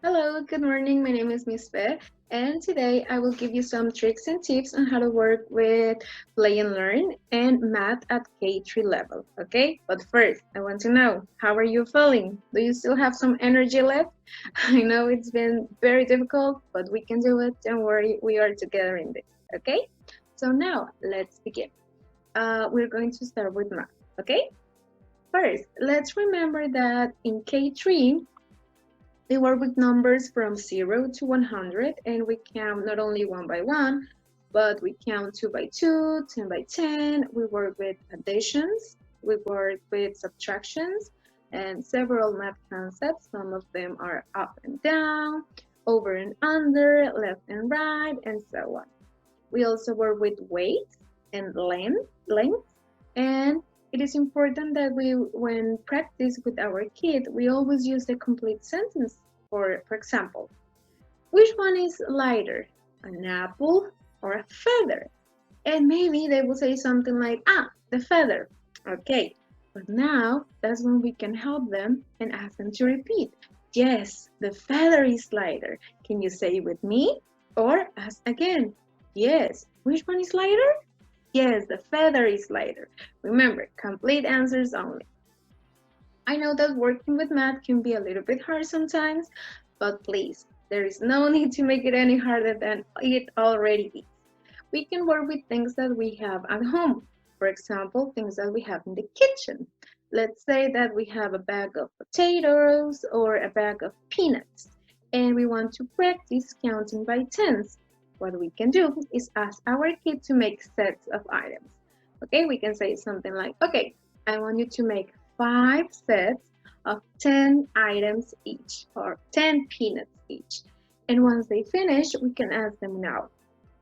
Hello, good morning. My name is Miss Fe, and today I will give you some tricks and tips on how to work with play and learn and math at K3 level. Okay, but first, I want to know, how are you feeling? Do you still have some energy left? I know it's been very difficult, but we can do it. Don't worry, we are together in this. Okay, so now let's begin. We're going to start with math. Okay, first, let's remember that in K3, we work with numbers from 0 to 100, and we count not only one by one, but we count 2 by 2, 10 by 10. We work with additions, we work with subtractions, and several math concepts. Some of them are up and down, over and under, left and right, and so on. We also work with weight and length, and it is important that we, when practice with our kid, we always use the complete sentence. For example, which one is lighter, an apple or a feather? And maybe they will say something like, the feather. Okay, but now that's when we can help them and ask them to repeat. Yes, the feather is lighter. Can you say it with me? Or ask again. Yes, which one is lighter? Yes, the feather is lighter. Remember, complete answers only. I know that working with math can be a little bit hard sometimes, but please, there is no need to make it any harder than it already is. We can work with things that we have at home. For example, things that we have in the kitchen. Let's say that we have a bag of potatoes or a bag of peanuts, and we want to practice counting by tens. What we can do is ask our kid to make sets of items. Okay, we can say something like, okay, I want you to make 5 sets of 10 items each, or 10 peanuts each. And once they finish, we can ask them now,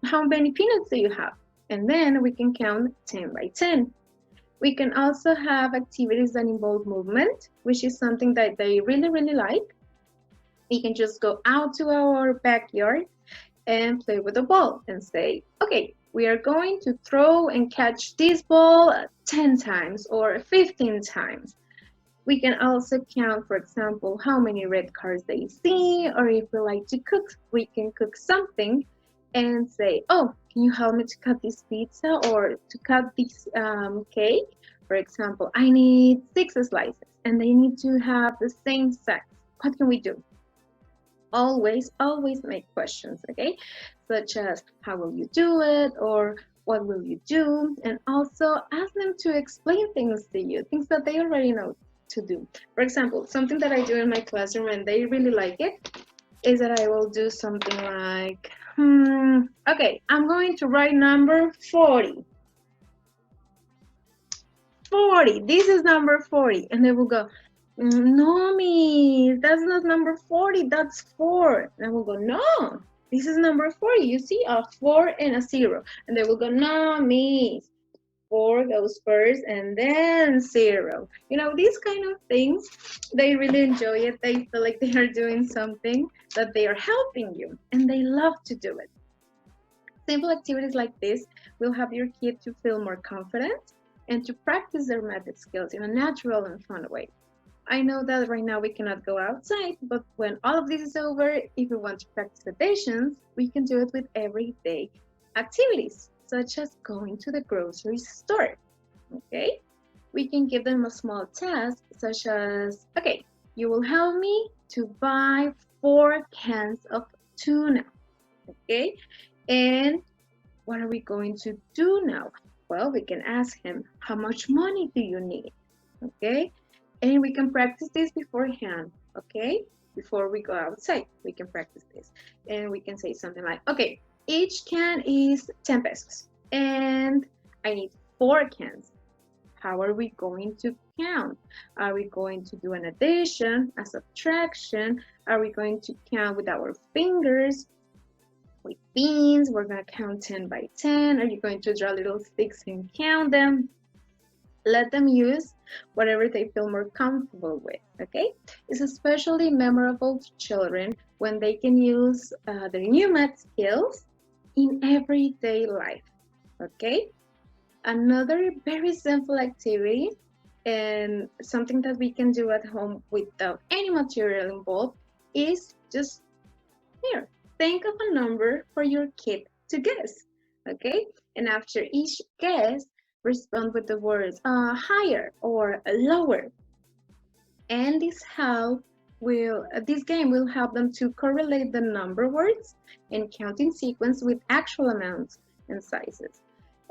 how many peanuts do you have? And then we can count 10 by 10. We can also have activities that involve movement, which is something that they really like. We can just go out to our backyard and play with the ball and say, okay, we are going to throw and catch this ball 10 times or 15 times. We can also count, for example, how many red cards they see, or if we like to cook, we can cook something and say, oh, can you help me to cut this pizza or to cut this cake? For example, I need 6 slices and they need to have the same size. What can we do? Always make questions, okay? Such as, how will you do it? Or what will you do? And also ask them to explain things to you, things that they already know to do. For example, something that I do in my classroom and they really like it is that I will do something like, okay, I'm going to write number 40. 40, this is number 40. And they will go, no, miss, that's not number 40, that's 4. And I will go, no, this is number 40. You see a 4 and a 0. And they will go, no, miss, 4 goes first and then 0. You know, these kind of things, they really enjoy it. They feel like they are doing something, that they are helping you, and they love to do it. Simple activities like this will help your kid to feel more confident and to practice their math skills in a natural and fun way. I know that right now we cannot go outside, but when all of this is over, if we want to practice additions, we can do it with everyday activities, such as going to the grocery store. Okay? We can give them a small task, such as, okay, you will help me to buy 4 cans of tuna. Okay? And what are we going to do now? Well, we can ask him, how much money do you need? Okay? And we can practice this beforehand, okay? Before we go outside, we can practice this. And we can say something like, okay, each can is 10 pesos. And I need 4 cans. How are we going to count? Are we going to do an addition, a subtraction? Are we going to count with our fingers? With pins, we're going to count 10 by 10. Are you going to draw little sticks and count them? Let them use whatever they feel more comfortable with, okay? It's especially memorable to children when they can use their new math skills in everyday life, okay? Another very simple activity and something that we can do at home without any material involved is just here. Think of a number for your kid to guess, okay? And after each guess, respond with the words higher or lower. And this game will help them to correlate the number words and counting sequence with actual amounts and sizes.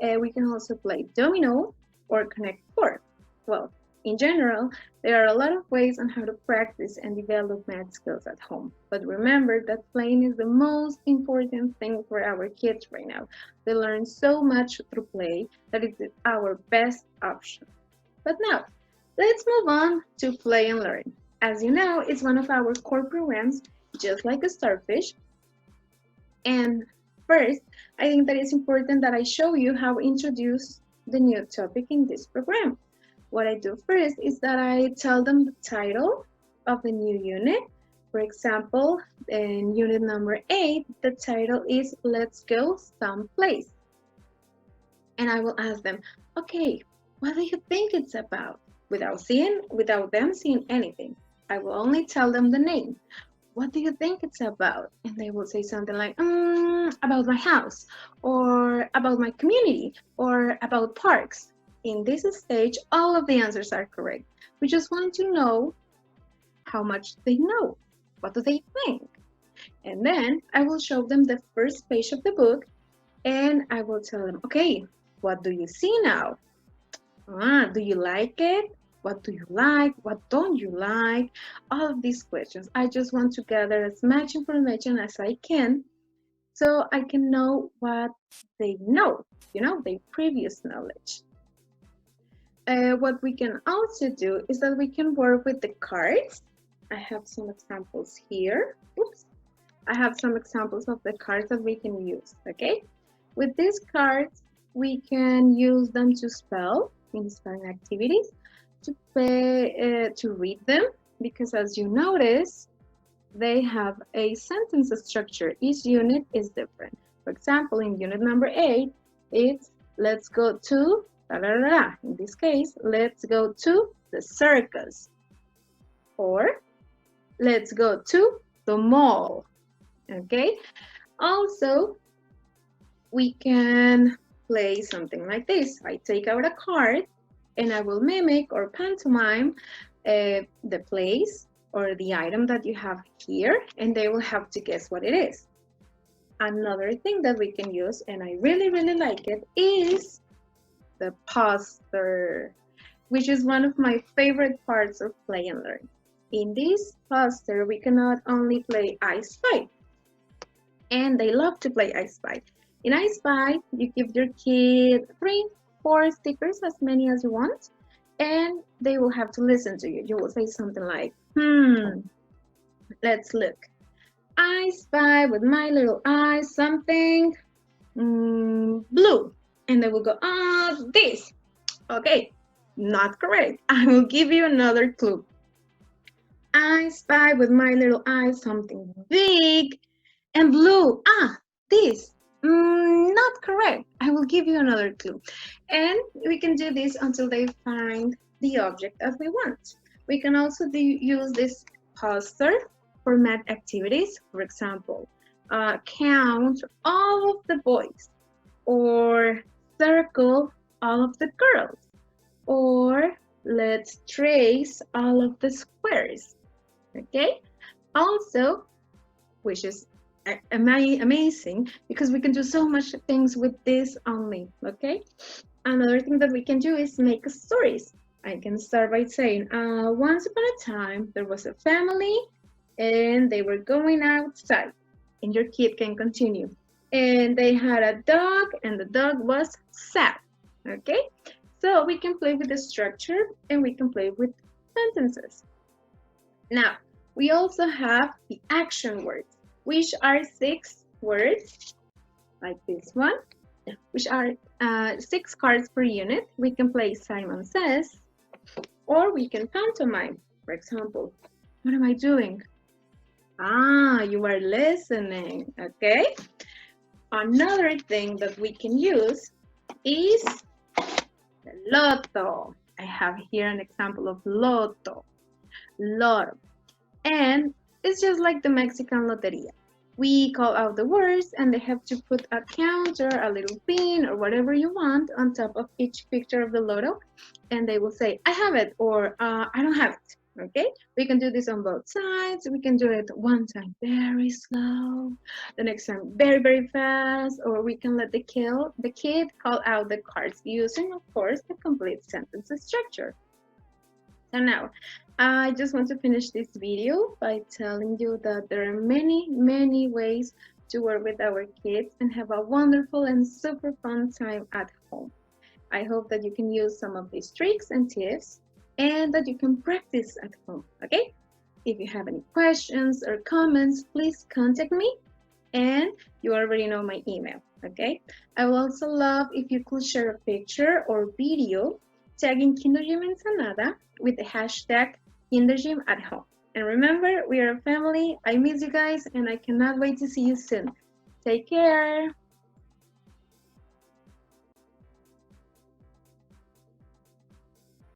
We can also play domino or connect four. Well, in general, there are a lot of ways on how to practice and develop math skills at home. But remember that playing is the most important thing for our kids right now. They learn so much through play that it is our best option. But now, let's move on to play and learn. As you know, it's one of our core programs, just like a starfish. And first, I think that it's important that I show you how to introduce the new topic in this program. What I do first is that I tell them the title of the new unit. For example, in unit number 8, the title is Let's Go Someplace. And I will ask them, okay, what do you think it's about? Without them seeing anything. I will only tell them the name. What do you think it's about? And they will say something like, about my house, or about my community, or about parks. In this stage, all of the answers are correct. We just want to know how much they know. What do they think? And then I will show them the first page of the book, and I will tell them, okay, what do you see now? Do you like it? What do you like? What don't you like? All of these questions. I just want to gather as much information as I can so I can know what they know, their previous knowledge. What we can also do is that we can work with the cards. I have some examples here. Oops. I have some examples of the cards that we can use, okay? With these cards, we can use them to spell in spelling activities, to read them, because as you notice, they have a sentence structure. Each unit is different. For example, in unit number 8, it's let's go to, da, da, da, da. In this case, let's go to the circus. Or let's go to the mall. Okay? Also, we can play something like this. I take out a card and I will mimic or pantomime the place or the item that you have here, and they will have to guess what it is. Another thing that we can use, and I really, really like it, is the poster, which is one of my favorite parts of Play and Learn. In this poster, we can not only play I Spy, and they love to play I Spy. In I Spy, you give your kid 3, 4 stickers, as many as you want, and they will have to listen to you. You will say something like, let's look. I spy with my little eye something blue. And they will go, this. Okay, not correct. I will give you another clue. I spy with my little eye something big and blue. This. Not correct. I will give you another clue. And we can do this until they find the object that we want. We can also use this poster for math activities. For example, count all of the boys, or circle all of the girls, or let's trace all of the squares. Okay? Also, which is amazing because we can do so much things with this only. Okay? Another thing that we can do is make stories. I can start by saying, once upon a time, there was a family and they were going outside. And your kid can continue. And they had a dog and the dog was sad. Okay? So we can play with the structure and we can play with sentences. Now, we also have the action words, which are 6 words, like this one, which are 6 cards per unit. We can play Simon Says, or we can pantomime. For example, what am I doing? You are listening, okay? Another thing that we can use is the lotto. I have here an example of lotto. Lotto. And It's just like the Mexican loteria. We call out the words and they have to put a counter, a little pin, or whatever you want on top of each picture of the lotto. And they will say, I have it, or I don't have it. Okay? We can do this on both sides. We can do it one time very slow, the next time very, very fast, or we can let the kid call out the cards using, of course, the complete sentence structure. So now, I just want to finish this video by telling you that there are many, many ways to work with our kids and have a wonderful and super fun time at home. I hope that you can use some of these tricks and tips and that you can practice at home, okay? If you have any questions or comments, please contact me, and you already know my email, okay? I would also love if you could share a picture or video tagging Kindergym Ensenada with the hashtag Kindergym at home. And remember, we are a family. I miss you guys, and I cannot wait to see you soon. Take care.